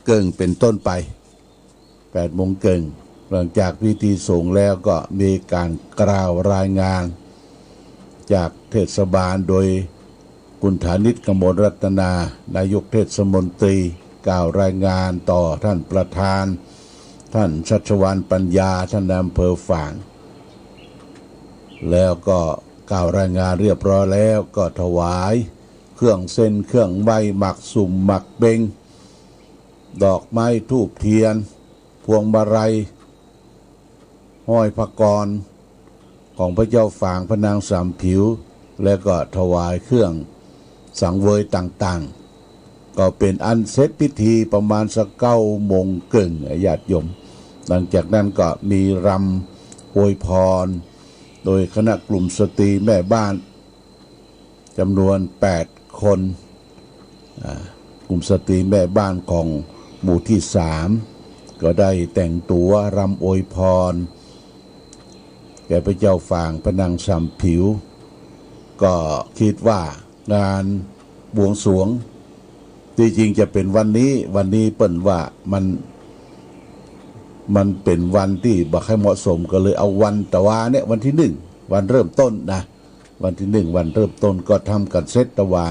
เกิงเป็นต้นไป8 โมงเกิงหลังจากพิธีสงฆ์แล้วก็มีการกล่าวรายงานจากเทศบาลโดยคุณฐานิช กมลรัตนานายกเทศมนตรีกล่าวรายงานต่อท่านประธานท่านชัชวาลปัญญาท่านนายอำเภอฝางแล้วก็กล่าวรายงานเรียบร้อยแล้วก็ถวายเครื่องเส้นเครื่องไหว้หมักสุ่มหมักเบงดอกไม้ธูปเทียนพวงมาลัยห้อยพระกรของพระเจ้าฝางพระนางสามผิวและก็ถวายเครื่องสังเวยต่างๆก็เป็นอันเสร็จพิธีประมาณสัก9 โมงครึ่งญาติโยมหลังจากนั้นก็มีรำอวยพรโดยคณะกลุ่มสตรีแม่บ้านจำนวน8 คนกลุ่มสตรีแม่บ้านของหมู่ที่3ก็ได้แต่งตัวรำอวยพรแก่พระเจ้าฝางพระนางสามผิวก็คิดว่างานบวงสรวงที่จริงจะเป็นวันนี้เปิ้นว่ามันเป็นวันที่บ่ค่อยเหมาะสมก็เลยเอาวันตะวาเนี่ยวันที่1วันเริ่มต้นนะวันที่1วันเริ่มต้นก็ทำกันเซตตะวา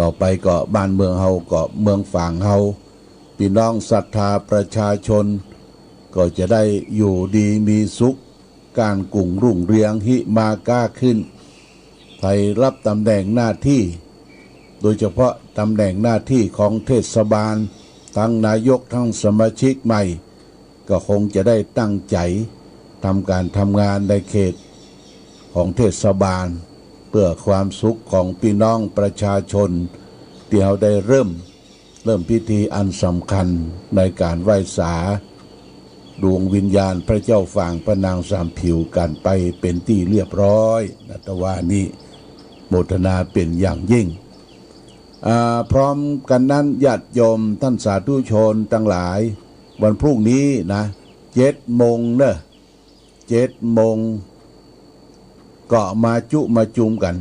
ต่อไปก็บ้านเมืองเฮาก็เมืองฝางเฮาพี่น้องศรัทธาประชาชนก็จะได้อยู่ดีมีสุขการกุ่งรุ่งเรืองหิมาก้าขึ้นไทยรับตำแหน่งหน้าที่โดยเฉพาะตำแหน่งหน้าที่ของเทศบาลทั้งนายกทั้งสมาชิกใหม่ก็คงจะได้ตั้งใจทำการทำงานในเขตของเทศบาลเพื่อความสุขของพี่น้องประชาชนที่เขาได้เริ่มพิธีอันสำคัญในการไหว้สาดวงวิญญาณพระเจ้าฝางพระนางสามผิวกันไปเป็นที่เรียบร้อยนัตวานี้โมทนาเป็นอย่างยิ่งพร้อมกันนั้นญาติโยมท่านสาธุชนทั้งหลายวันพรุ่งนี้นะ7 โมงเนอะ7 โมงก็มาจุมกัน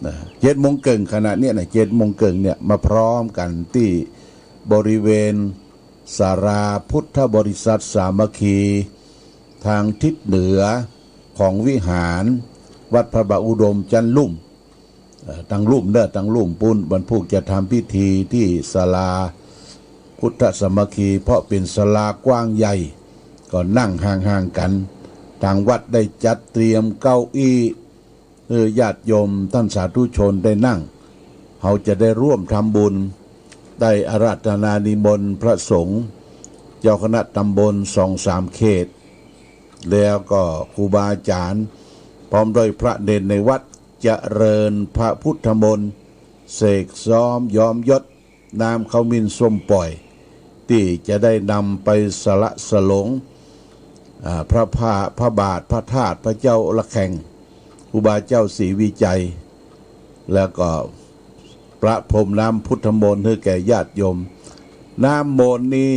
นะ7 โมงครึ่งขณะเนี้ยนะ7 โมงครึ่งเนี่ยมาพร้อมกันที่บริเวณศาลาพุทธบริษัทสามัคคีทางทิศเหนือของวิหารวัดพระบาทอุดมจันทร์ลุ่มตั้งลุ่มปุ้นบรรพุกจะทำพิธีที่ศาลาพุทธสามัคคีเพราะเป็นศาลากว้างใหญ่ก็นั่งห่างๆกันทางวัดได้จัดเตรียมเก้าอี้ญาติโยมท่านสาธุชนได้นั่งเขาจะได้ร่วมทำบุญได้อาราธนานิมนต์พระสงฆ์เจ้าคณะตำบล2-3 เขตแล้วก็ครูบาอาจารย์พร้อมด้วยพระเนนในวัดเจริญพระพุทธมนต์เสกซ้อมย้อมยศน้ำข้าวมินส้มปล่อยที่จะได้นำไปสละสลงพระบาทพระธาตุพระเจ้าละแข่งครูบาเจ้าศรีวิจัยแล้วก็ประพรมน้ำพุทธมนต์ให้แก่ญาติโยมน้ำมนต์นี่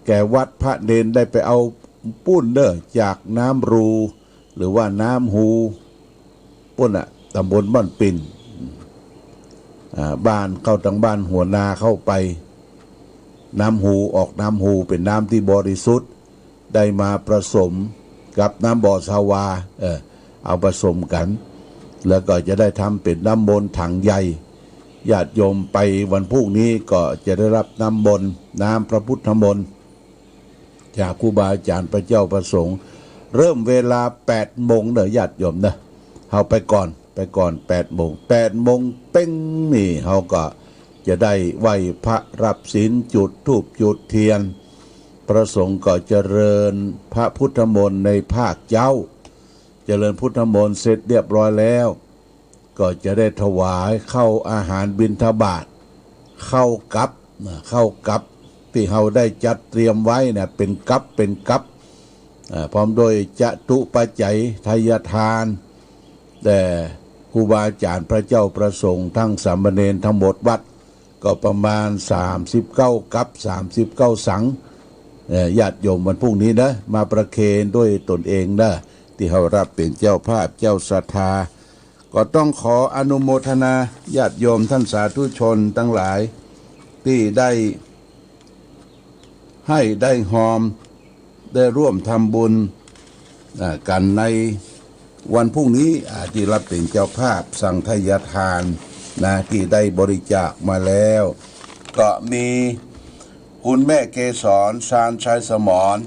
แก่วัดพระเนนได้ไปเอาปุ้นจากน้ำรูหรือว่าน้ำหูปุ้นตำบลบ้านปิ่นบ้านเข้าทางบ้านหัวนาเข้าไปน้ำหูออกน้ำหูเป็นน้ำที่บริสุทธิ์ได้มาผสมกับน้ำบ่อสาวาเอาผสมกันแล้วก็จะได้ทำเป็นน้ำมนต์ถังใหญ่ญาติโยมไปวันพรุ่งนี้ก็จะได้รับน้ำมนต์น้ำพระพุทธมนต์จากครูบาอาจารย์พระเจ้าประสงค์เริ่มเวลา8 โมงเนอะญาติโยมนะเขาไปก่อน8 โมงเป้งนี่เขาก็จะได้ไหว้พระรับศีลจุดธูปจุดเทียนพระสงฆ์ก็เจริญพระพุทธมนต์ในภาคเจ้าเจริญพุทธมนต์เสร็จเรียบร้อยแล้วก็จะได้ถวายเข้าอาหารบิณฑบาตเข้ากับที่เราได้จัดเตรียมไว้เนี่ยเป็นกับพร้อมโดยจตุปัจจัยทายทานแต่ครูบาอาจารย์พระเจ้าประสงค์ทั้งสามเณรทั้งหมดวัดก็ประมาณ39 กับ39 สังญาติโยมวันพรุ่งนี้นะมาประเคนด้วยตนเองนะที่เขารับเป็นเจ้าภาพเจ้าศรัทธาก็ต้องขออนุโมทนาญาติโยมท่านสาธุชนทั้งหลาย ที่ได้ให้ได้หอมได้ร่วมทำบุญกันในวันพรุ่งนี้ที่รับเป็นเจ้าภาพสั่งทายทานนะที่ได้บริจาคมาแล้วก็มีคุณแม่เกษรชาญชัยสมร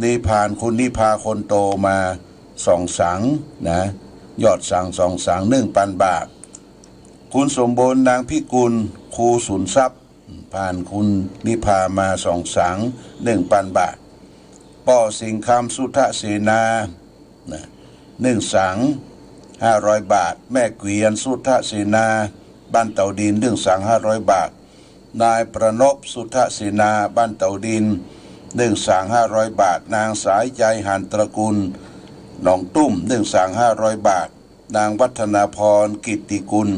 นิพานคุณนิพาคนโตมา2 สังนะยอดสั่ง2 สัง1,000 บาทคุณสมบูรณ์นางพิกุลครูสุนทรัพย์ผ่านคุณนิพามา2 สัง 1,000 บาทป้อสิงคำสุทธเสนา1 สัง 500 บาทแม่เกวียนสุทธเสนาบ้านเต่าดิน1 สัง 500 บาทนายประนพสุทธเสนาบ้านเต่าดิน1 สัง 500 บาทนางสายใจหันตระกูลหนองตุ้ม1 สัง 500 บาทนางวัฒนาพรกิตติกุล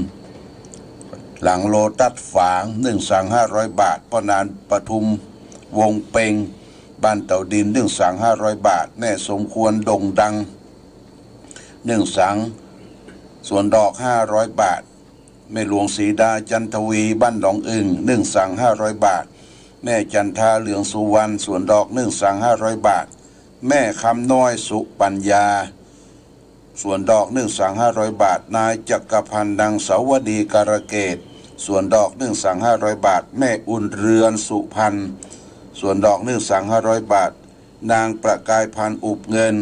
หลังโลตัสฝาง1 สัง 500 บาทพ่อนานปทุมวงเปงบ้านเต่าดิน1 สัง 500 บาทแม่สมควรดงดัง1 สังส่วนดอก500 บาทแม่หลวงศรีดาจันทวีบ้านหนองอึ่ง1 สัง 500 บาทแม่จันทาเหลืองสุวรรณส่วนดอก1 สัง 500 บาทแม่คำน้อยสุปัญญาส่วนดอก1 สัง 500 บาทนายจักรพันธ์ดังสาวดีการเกตส่วนดอก1 สัง 500 บาทแม่อุ่นเรือนสุพรรณส่วนดอก1 สัง 500 บาทนางประกายพันธ์อุบเงิน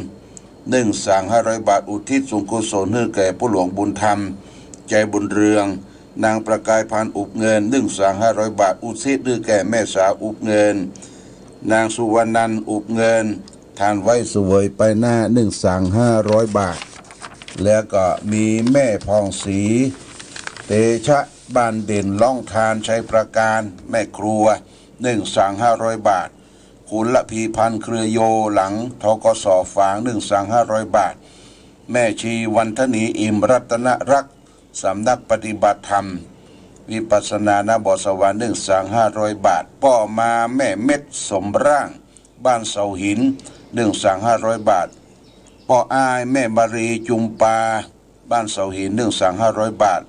1 สัง 500 บาทอุทิศส่วนกุศลให้แก่ผู้หลวงบุญธรรมใจบุญเรืองนางประกายพันธ์อุบเงิน1 สัง 500 บาทอุทิศให้แก่แม่สาวอุบเงินนางสุวรรณันท์อุบเงินทานไว้สวยไปหน้า1 สัง 500 บาทแล้วก็มีแม่พองศรีเตชะบ้านเด่นล่องทานชัยประการแม่ครัว1 สัง 500 บาทคุณละพีพันธ์เครือโยหลังทกสฝาง1 สัง 500 บาทแม่ชีวันธนีอิ่มรัตนรักษ์สำนักปฏิบัติธรรมวิปัสสนาณบ่อสวรรค์1 สัง 500 บาทป้อมาแม่เม็ดสมร่างบ้านเสาหิน1 สัง 500 บาทป้ออายแม่มารีจุมปาบ้านเสาหิน1 สัง 500 บาท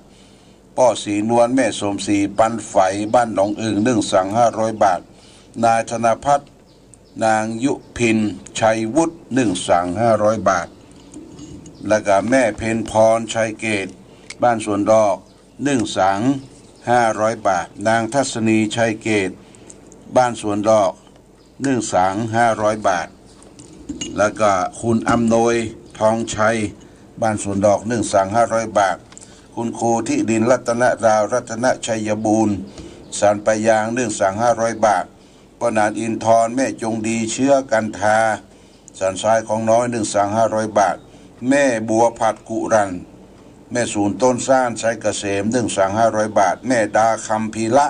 ป้อสีนวลแม่สมศรีปันไฝบ้านหนองอึ่ง1 สัง 500 บาทนายธนพัฒน์นางยุพินชัยวุฒิ1 สัง 500 บาทแล้วก็แม่เพนพรชัยเกตบ้านสวนดอก1 สัง 500 บาทนางทัศนีชัยเกตบ้านสวนดอก1 สัง 500 บาทแล้วก็คุณอำนวยทองชัยบ้านสวนดอก1 สัง 500 บาทคุณครูที่ดินรัตนดาวรัตนชัยบูรณ์สันปยาง1 สัง 500 บาทปนานอินทร์แม่จงดีเชื้อกันทาสันทรายของน้อย1 สัง 500 บาทแม่บัวผัดกุรันแม่ศูนย์ต้นซ่านชัยเกษม1 สัง 500 บาทแม่ดาคำพีละ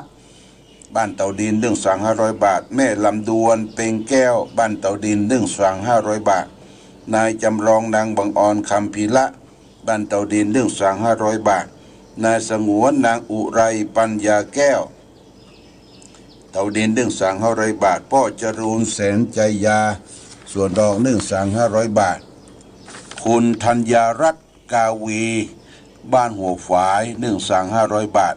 บ้านเต่าดิน1 สัง 500 บาทแม่ลำดวนเปงแก้วบ้านเต่าดิน1 สัง 500 บาทนายจำลองนางบังออนคำพีละบ้านเต่าดิน1 สัง 500 บาทนายสงวนนางอุไรปัญญาแก้วเต่าดิน1 สัง 500 บาทพ่อจรูนแสนใจยาส่วนดอก1 สัง 500 บาทคุณธัญญารัตน์กาวีบ้านหัวฝาย1 สัง 500 บาท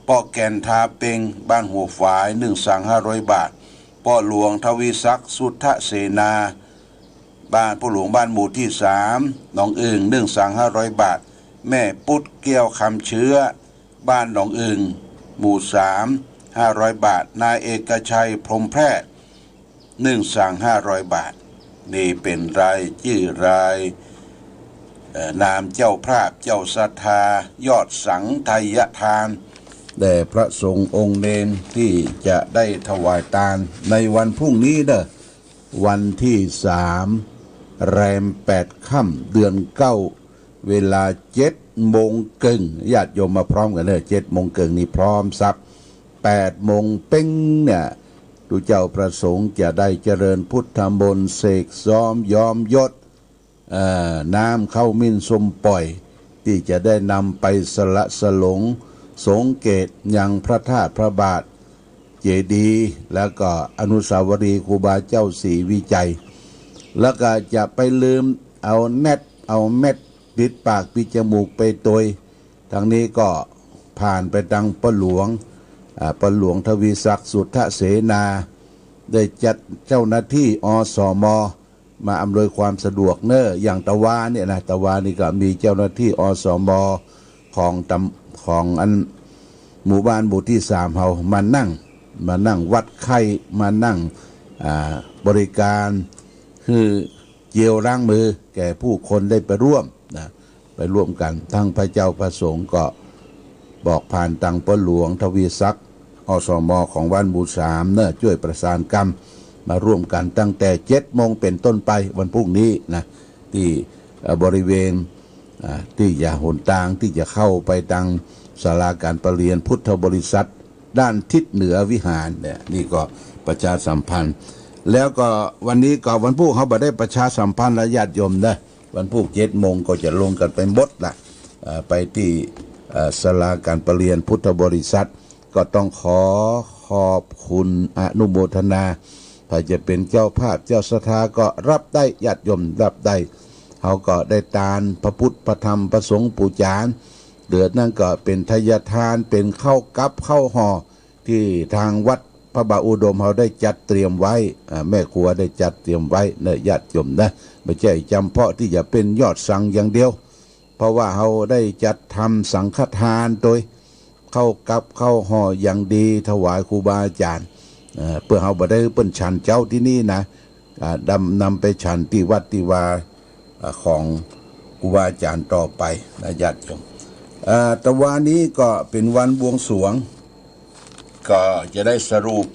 ป้อแก่นทาเปงบ้านหัวฝาย1 สัง 500 บาทป้อหลวงทวีศักดิ์สุทธเสนาบ้านผู้หลวงบ้านหมู่ที่3หนองอึ่ง1 สัง 500 บาทแม่ปุตเกี้ยวคำเชื้อบ้านหนองอึ่งหมู่3 500 บาทนายเอกชัยพรหมแพทย์1 สัง 500 บาทนี่เป็นรายชื่อรายนามเจ้าภาพเจ้าศรัทธายอดสังไทยทานแด่พระสงฆ์องค์เนนที่จะได้ถวายทานในวันพรุ่งนี้เด้อวันที่3 แรม 8 ค่ำเดือน 9เวลา7 โมงครึ่งญาติโยมมาพร้อมกันเลย7 โมงครึ่งนี่พร้อมซับ8 โมงเป้งเนี่ยดูเจ้าประสงค์จะได้เจริญพุทธมนต์เสกซ้อมยอมยศน้ำเข้ามิ้นสมปล่อยที่จะได้นำไปสละสลงสงเกตยังพระธาตุพระบาทเจดีย์แล้วก็อนุสาวรีย์ครูบาเจ้าศรีวิจัยแล้วก็จะไปลืมเอาเม็ดปิดปากปิดจมูกไปตัวทางนี้ก็ผ่านไปทางปะหลวง ปหลวงทวีศักดิ์สุทธเสนาได้จัดเจ้าหน้าที่อสมมาอำนวยความสะดวกอย่างตะวาเนี่ยนะตะวานี่ก็มีเจ้าหน้าที่อสมของอันหมู่บ้านหมู่ที่3เฮามานั่งวัดไข้มานั่งบริการคือเจียวล้างมือแก่ผู้คนได้ไปร่วมกันทั้งพระเจ้าประสงค์ก็บอกผ่านตังปหลวงทวีศักดิ์อสมของบ้านหมู่3ช่วยประสานกรรมมาร่วมกันตั้งแต่7 โมงเป็นต้นไปวันพรุ่งนี้นะที่บริเวณที่จะหนทางที่จะเข้าไปตังศาลาการประเรียนพุทธบริษัทด้านทิศเหนือวิหารเนี่ยนี่ก็ประชาสัมพันธ์แล้วก็วันนี้ก็วันพรุ่งเขาบ่ได้ประชาสัมพันธ์และญาติโยมนะวันพรุ่ง7 โมงก็จะลงกันไปหมดละไปที่ศาลาการประเรียนพุทธบริษัทก็ต้องขอบคุณอนุโมทนาถ้าจะเป็นเจ้าภาพเจ้าศรัทธาก็รับได้ญาติโยมรับได้เขาก็ได้ทานพระพุทธพระธรรมพระสงฆ์ปูจานเดือดนั่นก็เป็นทายทานเป็นข้าวกับข้าวห่อที่ทางวัดพระบาอุดมเขาได้จัดเตรียมไว้แม่ครัวได้จัดเตรียมไว้ญาติโยมนะไม่ใช่จำเพาะที่จะเป็นยอดสั่งอย่างเดียวเพราะว่าเขาได้จัดทำสังฆทานโดยเข้ากับเข้าห่ออย่างดีถวายครูบาอาจารย์เพื่อเขาบ่ได้เปิ้นฉันเจ้าที่นี่นะนำไปฉันที่วัดที่วาของครูบาอาจารย์ต่อไปนะญาติโยมแต่วันนี้ก็เป็นวันบวงสรวงก็จะได้สรุป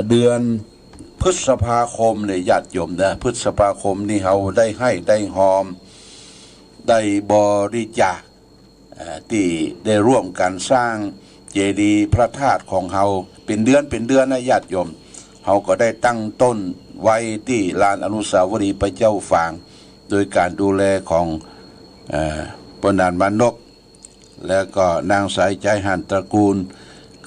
เดือนพฤษภาคมเลยญาติโยมนะพฤษภาคมนี่เขาได้ให้ได้หอมได้บริจาคที่ได้ร่วมกันสร้างเจดีย์พระธาตุของเขาเป็นเดือนนะญาติโยมเขาก็ได้ตั้งต้นไว้ที่ลานอนุสาวรีย์พระเจ้าฝางโดยการดูแลของปนานมานกแล้วก็นางสายใจหันตระกูล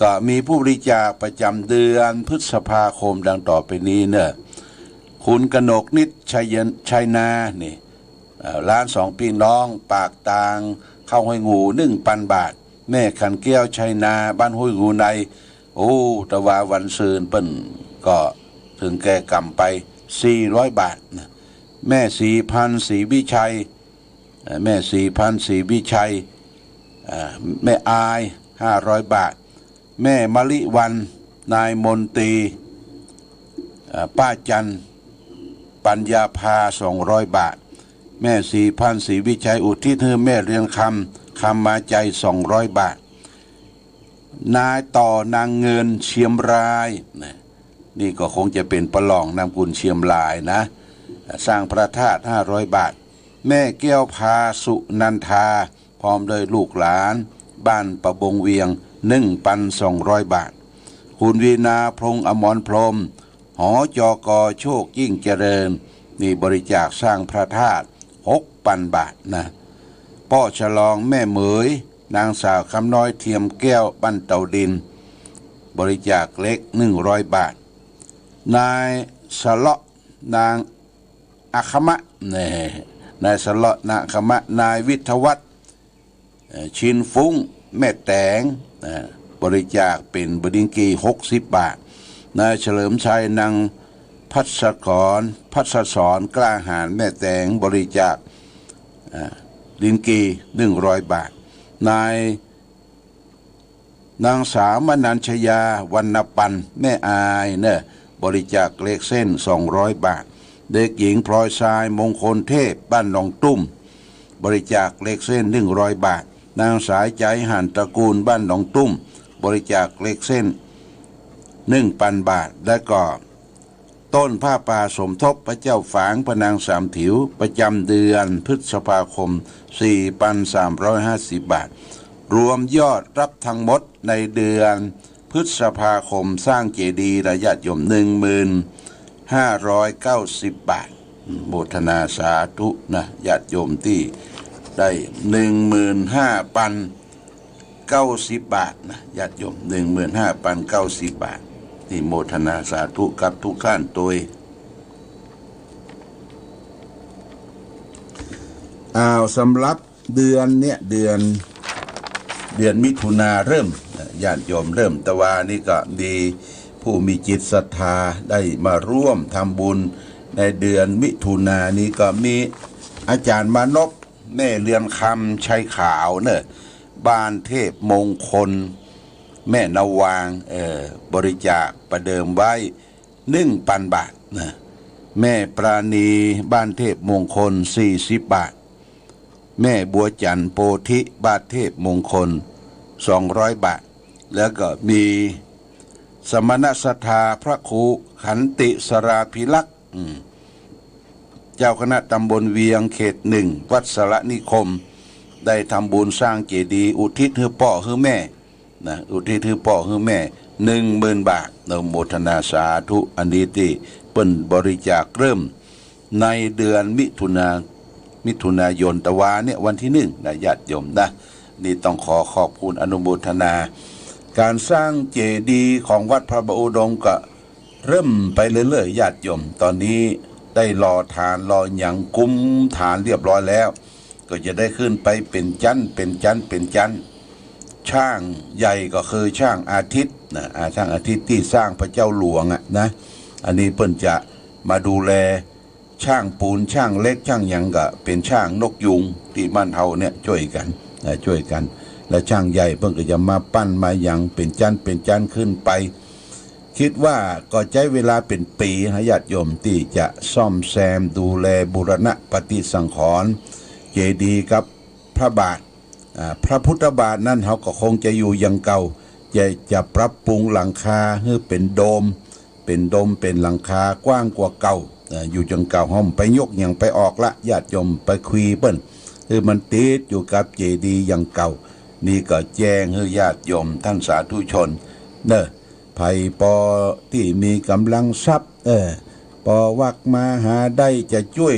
ก็มีผู้บริจาคประจำเดือนพฤษภาคมดังต่อไปนี้คุณกนกนิดชัยนานี่ร้าน2 พี่น้องปากตางเข้าห้วยงู1,000 บาทแม่ขันแก้วชัยนาบ้านห้วยงูในตะวาวันซืนเปิ้นก็ถึงแก่กรรมไป400 บาทนะแม่4,000ศรีวิชัยแม่4,000ศรีวิชัยแม่อาย500 บาทแม่มะลิวันนายมนตรีป้าจันปัญญาภา200 บาทแม่4,000ศรีวิชัยอุทิศให้แม่เรียนคำมาใจ200 บาทนายต่อนางเงินเชียมรายนี่ก็คงจะเป็นประหลองนามกุลเชียมรายนะสร้างพระธาตุ500 บาทแม่แก้วพาสุนันทาพร้อมด้วยลูกหลานบ้านประบงเวียง1,200 บาทคุณวีนาพงษ์อมรพรหมหอจกโชคยิ่งเจริญนี่บริจาคสร้างพระธาตุ6,000 บาทนะพ่อฉลองแม่เหมยนางสาวคำน้อยเทียมแก้วบ้านเต่าดินบริจาคเล็ก100 บาทนายสเลาะนางอัคมะนายสเลาะนางอัคมะนายวิทยวัฒน์ชินฟุ้งแม่แตงบริจาคเป็นบดิงกี60 บาทนายเฉลิมชัยนางพัสสรกล้าหาญแม่แตงบริจาคดินกี100 บาทนางสาวมนัญชยาวรรณปันแม่อายบริจาคเลขเส้น200 บาทเด็กหญิงพลอยทรายมงคลเทพบ้านหนองตุ้มบริจาคเลขเส้น100 บาทนางสายใจหันตระกูลบ้านหนองตุ้มบริจาคเลขเส้น1,000 บาทและก็ต้นผ้าป่าสมทบพระเจ้าฝางพระนาง3 ถิวประจำเดือนพฤษภาคม 4,350 บาทรวมยอดรับทั้งหมดในเดือนพฤษภาคมสร้างเจดีย์ญาติโยม1590 บาทโมทนาสาธุนะญาติโยมที่ได้15,090 บาทนะญาติโยม15,090 บาทที่โมทนาสาธุกับทุกท่านตัวสำหรับเดือนเนี้ยเดือนมิถุนาเริ่ม ญาติโยมเริ่มตะวานี่ก็ดีผู้มีจิตศรัทธาได้มาร่วมทำบุญในเดือนมิถุนายนนี้ก็มีอาจารย์มานพแม่เรือนคำชัยขาวเนี่ยบ้านเทพมงคลแม่นาวางบริจาคประเดิมไว้1,000 บาทนะแม่ปราณีบ้านเทพมงคล40 บาทแม่บัวจันทร์โพธิบ้านเทพมงคล200 บาทแล้วก็มีสมณศรัทธาพระครูขันติสราภิลักษ์เจ้าคณะตำบลเวียงเขต1วัดสระนิคมได้ทำบุญสร้างเจดีย์อุทิศให้พ่อให้แม่นะอุทิศให้พ่อให้แม่10,000 บาทเราโมทนาสาธุอันนี้ที่เปิ้นบริจาคเริ่มในเดือนมิถุนายนตะวาเนี่ยวันที่1นะญาติโยมนะนี่ต้องขอบคุณอนุโมทนาการสร้างเจดีย์ของวัดพระบาทอุดมก็เริ่มไปเรื่อยๆญาติโยมตอนนี้ได้รอฐานรอหยังกุมฐานเรียบร้อยแล้วก็จะได้ขึ้นไปเป็นจันช่างใหญ่ก็คือช่างอาทิตย์นะช่างอาทิตย์ที่สร้างพระเจ้าหลวงนะอันนี้เพิ่นจะมาดูแลช่างปูนช่างเล็กช่างหยังก็เป็นช่างนกยุงที่บ้านเฮาเนี่ยช่วยกันและช่างใหญ่เพิ่นก็จะมาปั้นมาหยังเป็นจันขึ้นไปคิดว่าก็ใช้เวลาเป็นปีนะญาติโยมที่จะซ่อมแซมดูแลบูรณะปฏิสังขรณ์เจดีย์กับพระบาทพระพุทธบาทนั่นเขาก็คงจะอยู่อย่างเก่าจะปรับปรุงหลังคาให้เป็นโดมเป็นหลังคากว้างกว่าเก่าอยู่จังเก่าห้องไปยกอย่างไปออกละญาติโยมไปคุยเปิ้นคือมันติดอยู่กับเจดีย์อย่างเก่านี่ก็แจ้งให้ญาติโยมท่านสาธุชนเนอะภัยปอที่มีกำลังทรัพย์ปอวักมาหาได้จะช่วย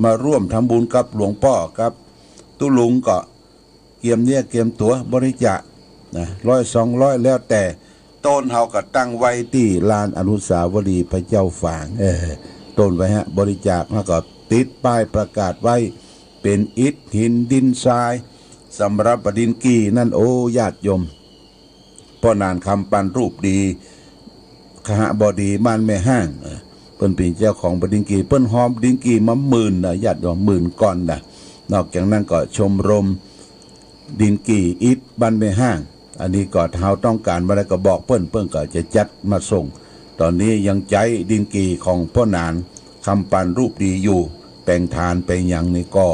มาร่วมทำบุญกับหลวงพ่อครับตุลุงก็เกียมตัวบริจาคนะ100-200แล้วแต่ต้นเฮาก็ตั้งไว้ที่ลานอนุสาวรีย์พระเจ้าฝางต้นไว้บริจาคแล้วก็ติดป้ายประกาศไว้เป็นอิฐหินดินทรายสำหรับบดินกีนั่นโอ้ญาติโยมพ่อนานคำปันรูปดีขหบดีบ้านแม่ห้างเปิ้นเป็นเจ้าของบดินกีเปิ้นหอมบดินกีมา10,000นะญาติโยม10,000 ก้อนนะนอกจากนั้นก็ชมรมดินกีอิฐบ้านแม่ห้างอันนี้ก็เฮาต้องการอะไรก็บอกเปิ้นก็จะจัดมาส่งตอนนี้ยังใจดินกีของพ่อนานคำปันรูปดีอยู่แปลงทานไปอย่างนี้ก็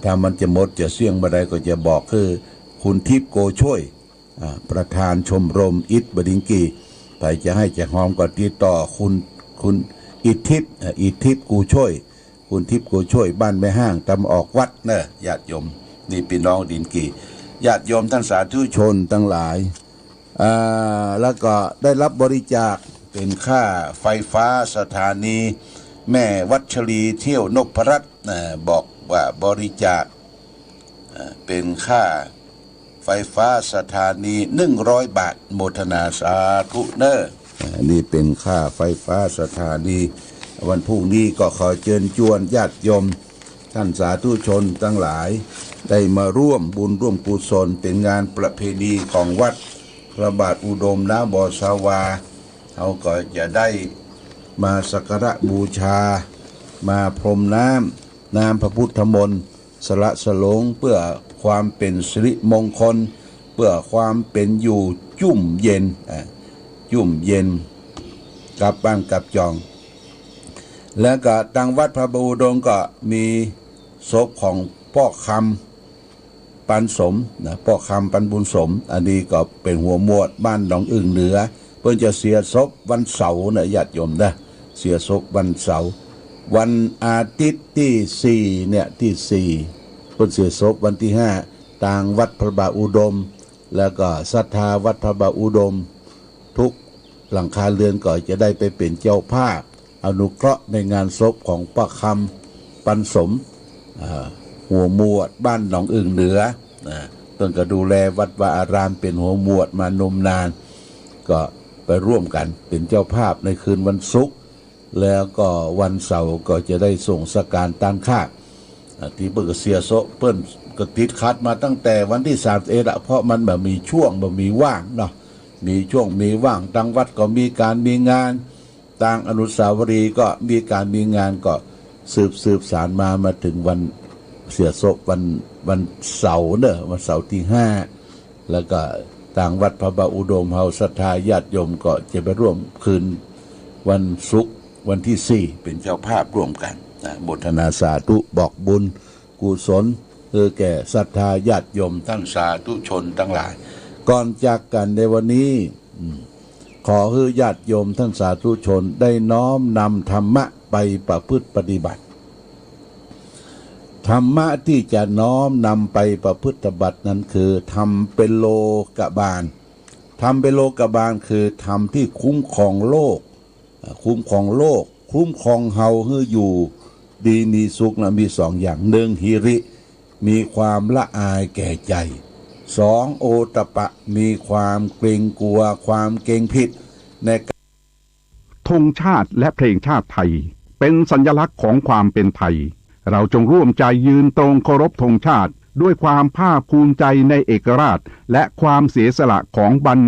ถ้ามันจะหมดจะเสี่ยงบ่ได้ก็จะบอกคือคุณทิพย์โกช่วยประธานชมรมอิฐบดินกีไปจะให้จะหอมก็ติดต่อคุณอิทธิพย์กูช่วยคุณทิพย์กูช่วยบ้านแม่ห้างตำออกวัดเนอะญาติโยมนี่พี่น้องดินกีญาติโยมท่านสาธุชนทั้งหลายแล้วก็ได้รับบริจาคเป็นค่าไฟฟ้าสถานีแม่วัชรีเที่ยวนพรัตน์บอกว่าบริจาคเป็นค่าไฟฟ้าสถานี100 บาทโมทนาสาธุเนอนี่เป็นค่าไฟฟ้าสถานีวันพรุ่งนี้ก็ขอเชิญชวนญาติโยมท่านสาธุชนทั้งหลายได้มาร่วมบุญร่วมกุศลเป็นงานประเพณีของวัดพระบาทอุดมณบ่อสาวาเขาก็จะได้มาสักการะบูชามาพรมน้ำพระพุทธมนต์สละสลงเพื่อความเป็นสิริมงคลเพื่อความเป็นอยู่ชุ่มเย็นกับบ้านกับจองแล้วก็ทางวัดพระบาทอุดมก็มีศพของพ่อคำปันสมนะพ่อคำปันบุญสมอันนี้ก็เป็นหัวหมวดบ้านหนองอึ่งเหนือเพิ่นจะเสียศพวันเสาร์นะญาติโยมนะเสียศพวันเสาร์วันอาทิตย์ที่4เนี่ยที่4เพิ่นเสียศพวันที่5ทางวัดพระบาทอุดมแล้วก็ศรัทธาวัดพระบาทอุดมทุกหลังคาเรือนก็จะได้ไปเป็นเจ้าภาพอนุเคราะห์ในงานศพของป้าคำปันสมหัวหมวดบ้านหนองอึ่งเหนือเพิ่นก็ดูแลวัดวาอารามเป็นหัวหมวดมานมนานก็ไปร่วมกันเป็นเจ้าภาพในคืนวันศุกร์แล้วก็วันเสาร์ก็จะได้ส่งสการต้านข้าที่เพิ่นก็เสียศพเพิ่น ก็ติดขัดมาตั้งแต่วันที่31ละเพราะมันแบบมีช่วงแบบมีว่างเนาะมีช่วงมีว่างต่างวัดก็มีการมีงานต่างอนุสาวรีย์ก็มีการมีงานก็สืบสารมาถึงวันเสียศพวันเสาร์เนอะวันเสาร์ที่5แล้วก็ต่างวัดพระบาอุดมเฮาศรัทธาญาติโยมก็จะไปร่วมคืนวันศุกร์วันที่4เป็นเจ้าภาพร่วมกันโมทนาสาธุบอกบุญกุศลแก่ศรัทธาญาติโยมทั้งสาธุชนทั้งหลายก่อนจากกันในวันนี้ขอให้ญาติโยมทั้งสาธุชนได้น้อมนำธรรมะไปประพฤติปฏิบัติธรรมะที่จะน้อมนำไปประพฤติปฏิบัตินั้นคือทำเป็นโลกบาลทำเป็นโลกบาลคือทำที่คุ้มครองโลกคุ้มครองโลกคุ้มครองเฮาให้อยู่ดีมีสุขนะมี2อย่าง1หิริมีความละอายแก่ใจ2โอตปะมีความเกรงกลัวความเกรงผิดในธงชาติและเพลงชาติไทยเป็นสัญลักษณ์ของความเป็นไทยเราจงร่วมใจยืนตรงเคารพธงชาติด้วยความภาคภูมิใจในเอกราชและความเสียสละของบรร